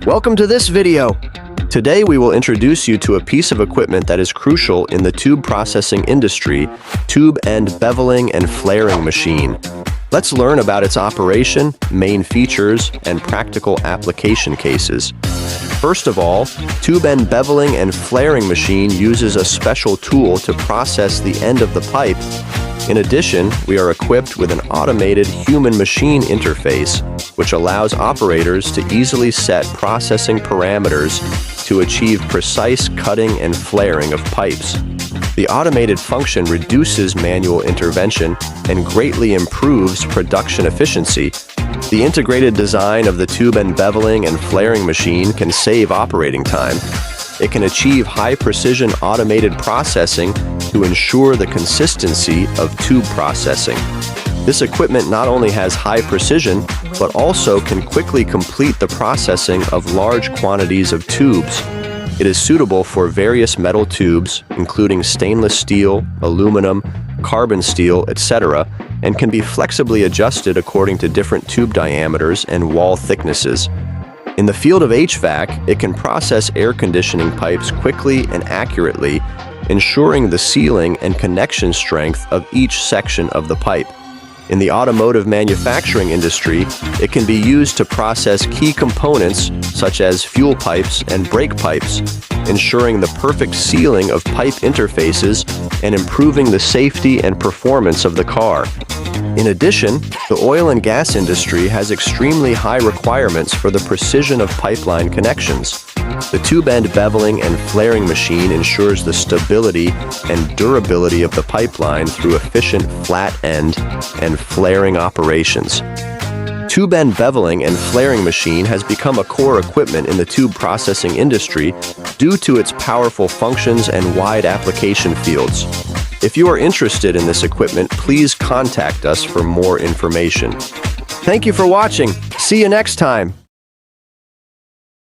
Welcome to this video. Today we will introduce you to a piece of equipment that is crucial in the tube processing industry, tube end beveling and flaring machine. Let's learn about its operation, main features, and practical application cases. First of all, tube end beveling and flaring machine uses a special tool to process the end of the pipe. In addition, we are equipped with an automated human-machine interface, which allows operators to easily set processing parameters to achieve precise cutting and flaring of pipes. The automated function reduces manual intervention and greatly improves production efficiency. The integrated design of the tube end beveling and flaring machine can save operating time. It can achieve high-precision automated processing to ensure the consistency of tube processing. This equipment not only has high precision, but also can quickly complete the processing of large quantities of tubes. It is suitable for various metal tubes, including stainless steel, aluminum, carbon steel, etc., and can be flexibly adjusted according to different tube diameters and wall thicknesses. In the field of HVAC, it can process air conditioning pipes quickly and accurately, ensuring the sealing and connection strength of each section of the pipe. In the automotive manufacturing industry, it can be used to process key components such as fuel pipes and brake pipes, ensuring the perfect sealing of pipe interfaces and improving the safety and performance of the car. In addition, the oil and gas industry has extremely high requirements for the precision of pipeline connections. The tube end beveling and flaring machine ensures the stability and durability of the pipeline through efficient flat end and flaring operations. Tube end beveling and flaring machine has become a core equipment in the tube processing industry due to its powerful functions and wide application fields. If you are interested in this equipment, please contact us for more information. Thank you for watching. See you next time.